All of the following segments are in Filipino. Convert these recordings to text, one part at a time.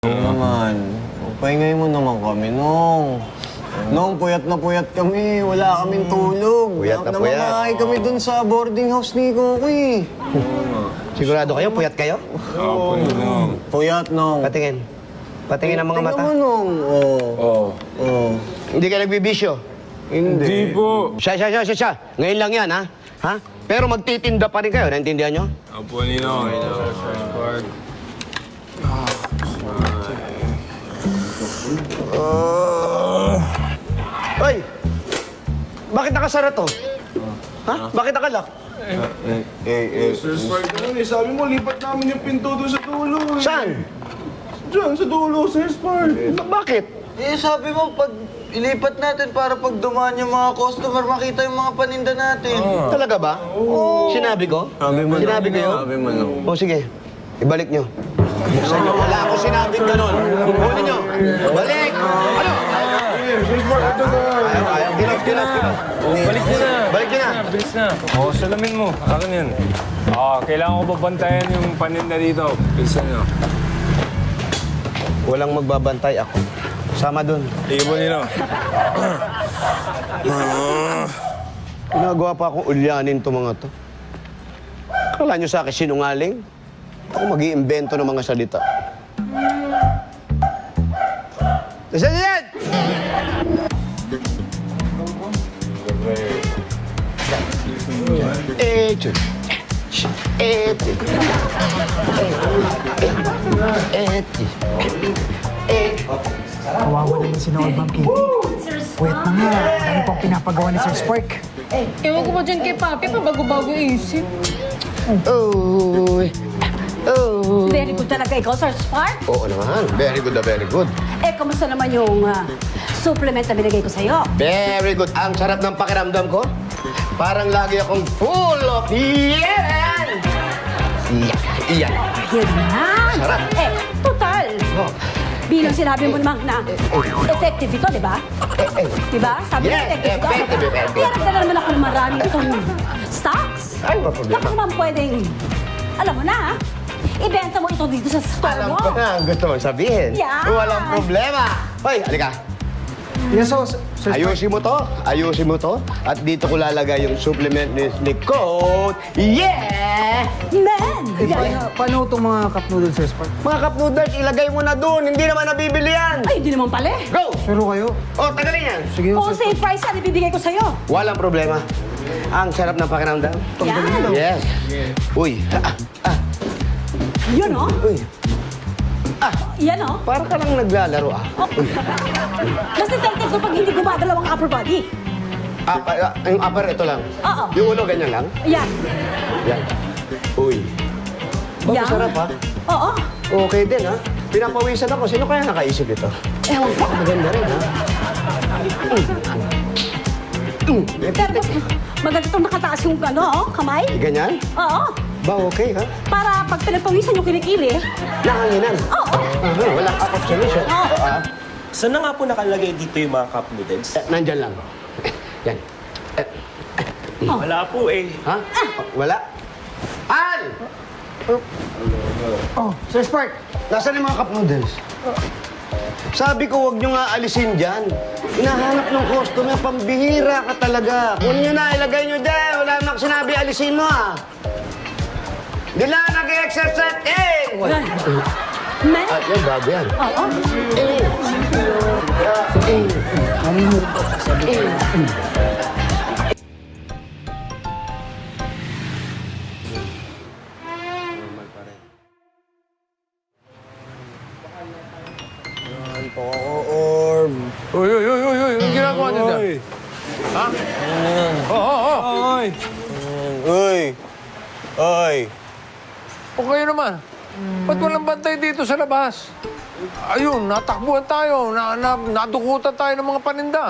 Naman, pahingay mo naman kami, Nong. Nong, puyat na puyat kami. Wala kaming tulog. Puyat na puyat. Namamahay kami dun sa boarding house ni Koki. Sigurado kayo? Puyat kayo? Oo, Nong. Puyat, Nong. Patingin. Patingin ang mga mata. Tingnan mo, Nong. Oo. Oo. Hindi kayo nagbibisyo? Hindi po. Siya. Ngayon lang yan, ha? Ha? Pero magtitinda pa rin kayo. Naintindihan nyo? Opo, Ninong. Hoy! Bakit nakasara to? Ha? Bakit nakalak? Sir Spark naman eh. Sabi mo, lipat namin yung pinto doon sa dulo eh. Saan? Diyan, sa dulo, Sir Spark. Bakit? Eh, sabi mo, pag ilipat natin para pag dumaan yung mga customer, makita yung mga paninda natin. Talaga ba? Oo. Sinabi ko? Sabi mo, Sinabi ko yun? Sabi mo, Nong. O sige, ibalik nyo. Buksan nyo. Wala ako sinabing ganun. Kunin nyo. Balik! Ano? Sir Spark, ito na. Ayaw. Kinot. Balik nyo na. Balik nyo na. Bilis na. Oo, salamin mo. Akin yan. Kailangan ko babantayan yung paninda dito. Bilisan nyo. Walang magbabantay ako. Sama dun. Sige po, Ninong. Ginagawa pa akong ulyanin to mga to. Akala nyo sa akin sinungaling? Ako mag-iimbento ng mga salita. Nasaan yan? Chut. Kawawa naman si Noel, Ma'am Kitty. Pwet na nga. Dami pang pinapagawa ni Sir Spark. Ewan ko ba dyan kay Papi, pabago-bago isip. Very good talaga ikaw, Sir Spark. Oo naman. Very good na very good. Eh, kamusta naman yung supplement na binigay ko sa'yo? Very good. Ang sarap ng pakiramdam ko. Parang lagi akong full of yan! Iyan. Yan yan. Sarap. Eh, total. Oh. Bilang sinabi mo naman na effective ito, di ba? Di ba? Sabi mo Yes, effective ito. effective. Kaya nagdala naman ako ng marami itong stocks. Ay, wala problema. Baka naman pwedeng, alam mo na, ibenta mo ito dito sa store Alam mo. ko na ang gusto mong sabihin. Yan. Walang problema. Hoy, halika. Yes, so, Sir Spark. Ayusin mo to. At dito ko lalagay yung supplement ni Coat. Yeah! Man! Paano itong mga cup noodles, Sir Spark? Mga cup noodles, ilagay mo na doon. Hindi naman nabibili yan. Ay, hindi naman pala eh. Go! Suro kayo. Oh, tagalin yan. Sige, Sir Spark. Wholesale price yan, ibibigay ko sa'yo. Walang problema. Ang sarap ng pakiramdam. Yan. Yes. Uy. Yun, oh. Uy. Yan, oh. Para ka lang naglalaro, ah. Mas effective ko pag hindi gumagalaw ang upper body. Yung upper, ito lang. Oo. Yung ulo, ganyan lang. Yan. Yan. Uy. Oh, Yan. masarap, ha? Oo. Okay din, ha? Pinapawisan ako. Sino kaya nakaisip ito? Ewan ko. Maganda rin, ha? Pero maganda itong nakataas yung kamay. Ganyan? Oo. Ba, okay, ha? Para pag pinagpawisan yung kilikili. Nahanginan. Oo. Walang up solution. Oo. Saan na nga po nakalagay dito yung mga cup noodles? Nandyan lang. Yan. Wala po eh. Ha? Wala? Al! Oh, Sir Spark. Nasaan yung mga cup noodles? Sabi ko, huwag nyo nga alisin dyan. Hinahanap ng customer, pambihira ka talaga. Kunin nyo na, ilagay nyo dyan. Wala namang sinabi, alisin mo, ah. Hindi lang nag-exercise. Eh! Yan. Man. At yan, bago yan. Oo. Orb. Uy. Anong ginagawa niyo dyan? Ha? Oy. Uy. Uy. O kayo naman, ba't walang bantay dito sa labas? Ayun, natakbuhan tayo, nadukutan tayo ng mga paninda.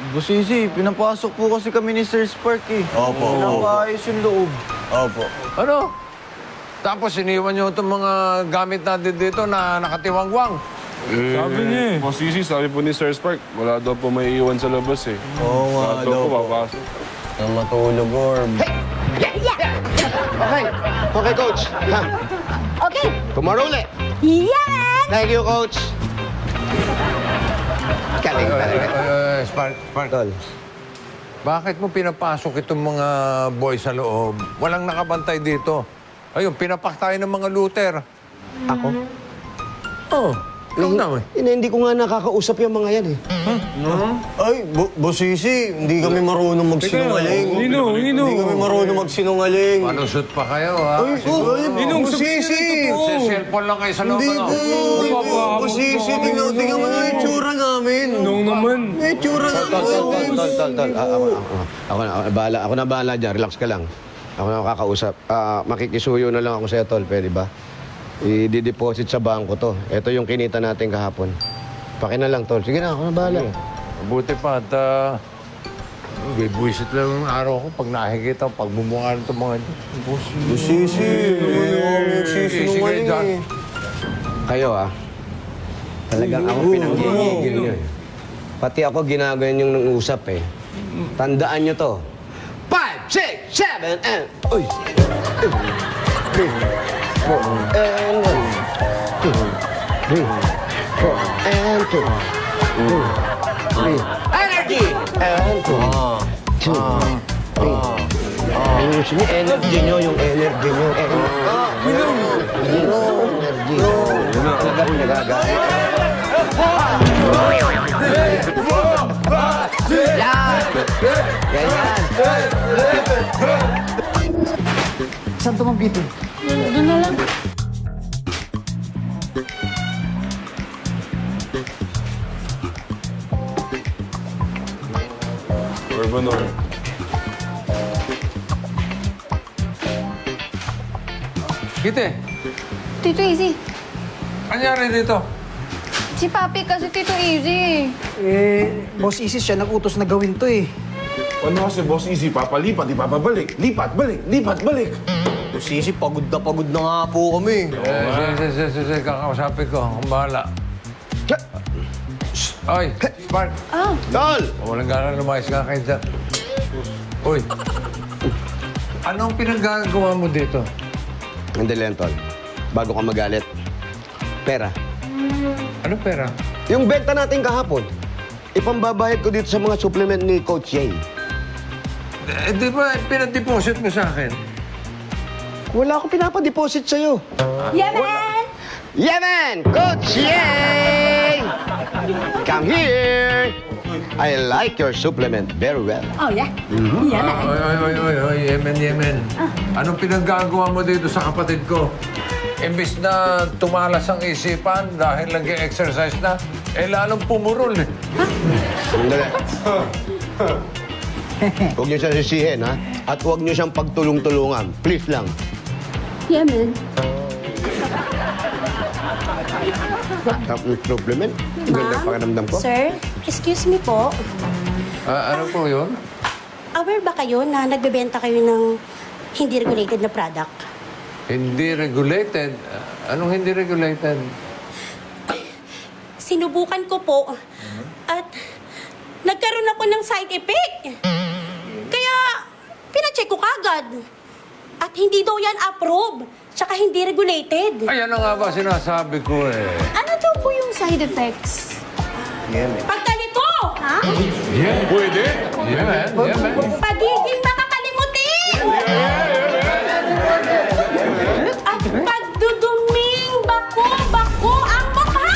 Busisi, pinapasok po kasi kami ni Sir Spark eh. Opo. Pinapaayos yung loob. Opo. Ano? Tapos iniwan nyo itong mga gamit natin dito na nakatiwangwang. Sabi niya eh. Masisi, sabi po ni Sir Spark, wala daw po may iwan sa labas eh. Oo nga Wala daw daw po po. papasok. Na matulog, Orb. Okay. Okay, coach. Ha? Okay. Tomorrow ulit. Yan! Thank you, Coach. Galing talaga. Spark, Tol. bakit mo pinapasok itong mga boys sa loob? Walang nakabantay dito. Ayun, pinapak tayo ng mga looter. Ako? Oh, ikaw na eh. Hindi ko nga nakakausap yung mga yan eh. Ay, Boss Sisi, hindi kami marunong magsinungaling. Nino. Hindi kami marunong magsinungaling. Malusot pa kayo, ha? Ay, Ninong, Boss sabihin Sisi! niyo na Sa cellphone lang kayo sa loob, Hindi ano? po! Boss Sisi, tingnan mo na yung itsura namin. Nung naman. May itsura namin. Tol. Ako na bahala dyan. Relax ka lang. Ako na makakausap. Makikisuyo na lang ako sa'yo, Tol. Pwede ba? I-deposit sa bangko to. Ito yung kinita natin kahapon. Paki na lang, Tol. Sige na, ako na bahala. Mabuti pa at buwisit lang yung araw ko pag nakikita ko, pag bumukha nito mga Boss Sisi, magsisinungaling John. eh. Kayo, talagang ako pinanggigigil nyo eh. Pati ako ginagawa yung nang-usap eh. Tandaan nyo to. 5, 6, 7, and... Uy! 3, 4, and 1, 2, 3, 4, and 2, 3. Energy! And 2, 3. Ayusin niyo, energy nyo, yung energy nyo. Energy. Talaga po nagagalit. Yan! Ganyan! Saan to, Ma'am Kitty? Doon na lang. Urbanor. Kite, Tito Easy. anyari dito? Si Papi kasi Tito Easy. Boss Isis siya nag-utos na gawin to eh. Ano kasi, Boss Easy, papalipat, ipapabalik. Lipat, balik. Boss Sisi, pagod na nga po kami. Sige, kakausapin ko. Ang bahala. Oy, Spark. Tol! Walang gana lumayas ka kayo dyan. Uy, anong pinagagawa mo dito? Hindi lang, Tol. Bago ka magalit. Pera. Ano pera? Yung benta natin kahapon, ipambabayad ko dito sa mga supplement ni Coach Yay. Di ba pinadeposit mo sa akin? Wala akong pinapadeposit sa'yo. Yeah, man! Yeah, man! Coach Yay! Come here! I like your supplement very well. Oh, yeah? Yeah, man. Oy, Yemen. Anong pinagagawa mo dito sa kapatid ko? Imbis na tumalas ang isipan dahil nag-exercise na, lalong pumurol eh. Sandali. Huwag niyo siya sisihin, ha? At huwag niyo siyang pagtulong-tulungan. Please lang. Yeah, man. Supplement? Ang ganda pakiramdam ko. Sir, excuse me po. Ano po yun? Aware ba kayo na nagbebenta kayo ng hindi regulated na product? Hindi regulated. Anong hindi regulated? Sinubukan ko po at nagkaroon ako ng side effect. Kaya pinacheck ko kagad. At hindi daw yan approve. Tsaka hindi regulated. Ayan na nga ba sinasabi ko eh. Ano daw po yung side effects? Pagka nito, ha? Yeah. Pwede? Yeah, man. Pagiging makakalimutin! At pagduduming bako ang mukha!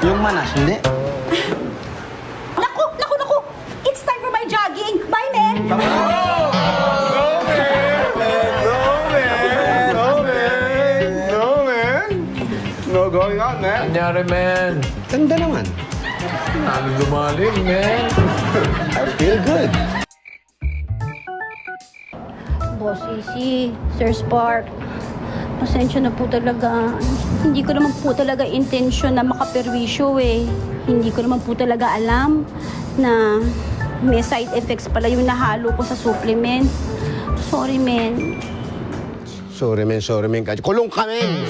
Yung manas, hindi. Naku! It's time for my jogging! Bye, men! No going on, man. Anyari, man. Ganda naman. Ano lumalim, man? I feel good. Boss Easy, Sir Spark, pasensya na po talaga. Hindi ko naman po talaga intensyon na makaperwisyo eh. Hindi ko naman po talaga alam na may side effects pala yung nahalo ko sa supplement. Sorry, men. Sorry, men. Kulong ka, men.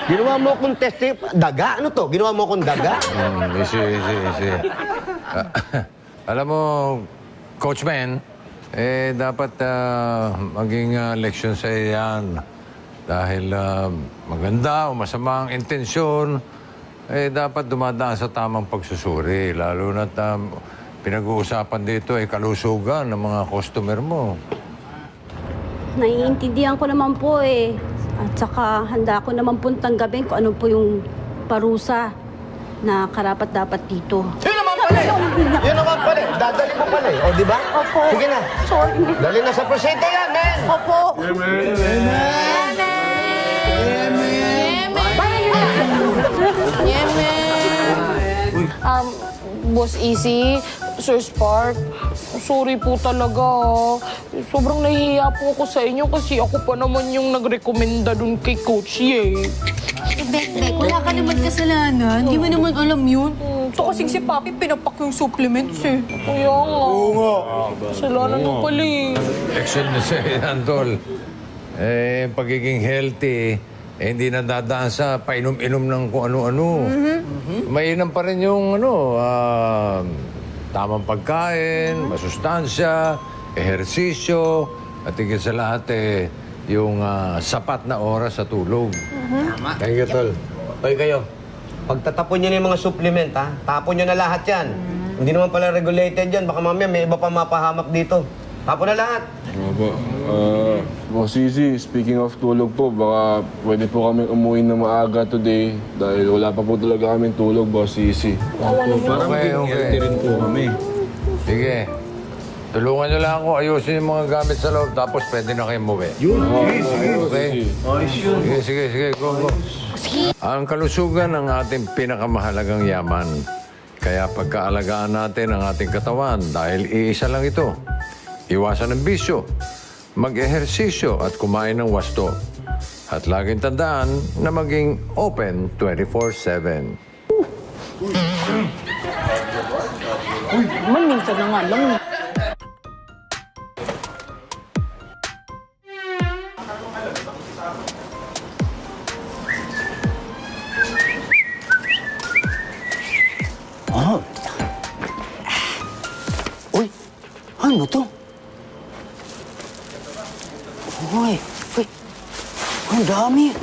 Ginawa mo akong testing. Daga? Ano to? Ginawa mo akong daga? Easy. Alam mo, Coach Man, dapat maging leksyon sa yan. Dahil maganda o masama ang intensyon, dapat dumadaan sa tamang pagsusuri. Lalo na't pinag-uusapan dito ay kalusugan ng mga customer mo. Naiintindihan ko naman po eh. At saka handa ko naman pong tanggapin kung ano po yung parusa na karapat-dapat dito. Yun naman pala eh! Yun naman pala eh! Dadali mo pala eh. O, di ba? Opo. Sige na. Sorry. Dali na sa presinto yan, men! Opo. Boss Easy, Sir Spark, sorry po talaga. Sobrang nahihiya po ako sa inyo kasi ako pa naman yung nagrekomenda dun kay Coach Ye. Bek, wala ka naman kasalanan. Hindi mo naman alam yun. So kasing si Papi pinapak yung supplements eh. Kaya nga. Oo nga. Kasalanan mo pala eh. Leksyon na sa yan, Tol. Pagiging healthy, hindi na dadaan sa painom-inom ng kung ano-ano. Mainam pa rin yung tamang pagkain, masustansya, ehersisyo, at higit sa lahat yung sapat na oras sa tulog. Tama. Thank you, Tol. Hoy kayo, pagtatapon nyo na yung mga supplement, ha? Tapon nyo na lahat yan. Hindi naman pala regulated yan. Baka mamaya may iba pa mapahamak dito. Tapon na lahat. Opo. Boss Easy, speaking of tulog po, baka pwede po kami umuwi na maaga today dahil wala pa po talaga kaming tulog, Boss Easy. Okay. rin po kami. Sige. Tulungan nyo lang ako, ayusin yung mga gamit sa loob, tapos pwede na kayo umuwi. Okay? Sige. Go. Ang kalusugan ang ating pinakamahalagang yaman. Kaya pagkaalagaan natin ang ating katawan dahil iisa lang ito. Iwasan ng bisyo, mag-ehersisyo at kumain ng wasto. At laging tandaan na maging open 24/7. Minsan na nga lang eh. Uy, ano to? Uy, ang dami.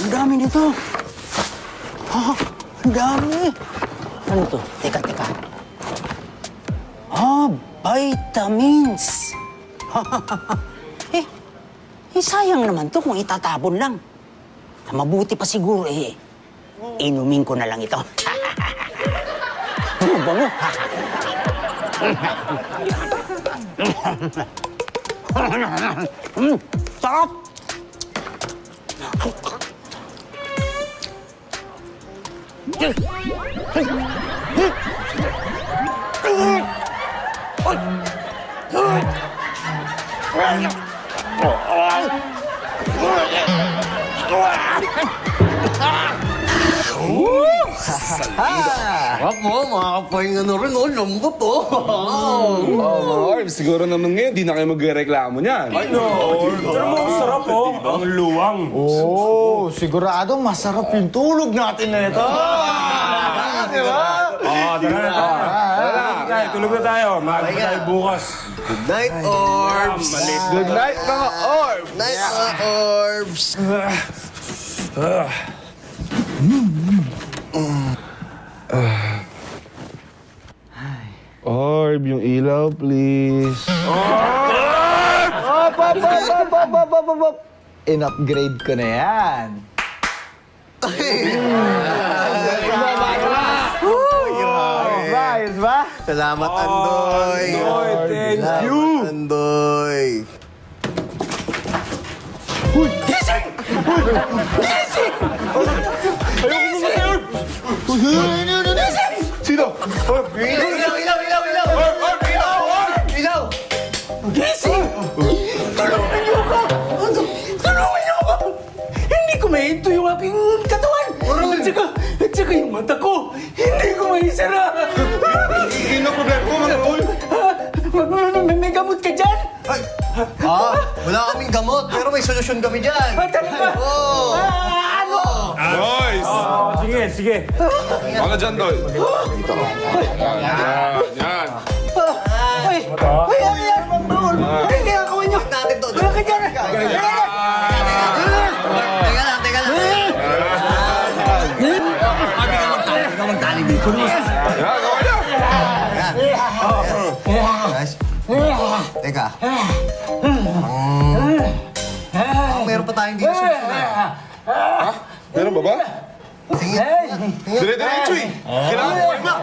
Ang dami nito. Ang dami. Ano to? Teka. Vitamins. Sayang naman to kung itatapon lang. Mabuti pa siguro inumin ko na lang ito. Bango. Sarap! Sarap mo, makakapahinga na rin, lambot po. Mga Orbs, siguro naman ngayon, di na kayo magreklamo niyan. Ay, no. Pero mo, sarap oh. Ang luwang. Oo, sigurado masarap yung tulog natin na ito. Di ba? Tara. Tulog na tayo. Maaga tayo bukas. Good night, Orbs. Good night, mga Orbs! Night, mga Orbs. Orb, yung ilaw, please. In-upgrade ko na yan. Ayos ba? Salamat, Andoy. Thank you. Salamat, Andoy. Sino? Ilaw! Gising! Tulungan niyo ako! Tulungan niyo ako! Hindi ko mahinto yung aking katawan! At saka yung mata ko! Hindi ko maisara! Hindi na problema ko, mga Orbs. May gamot ka dyan? Wala kaming gamot, pero may solusyon kami dyan. Talaga? Oo. Ano? Boys! Sige. Mga dyan, Tol. Yan. Ay, Guys, teka. Meron pa tayong dito sa Meron ba ba? Tingin. Dire-diretso eh. Kailangan ko, ma.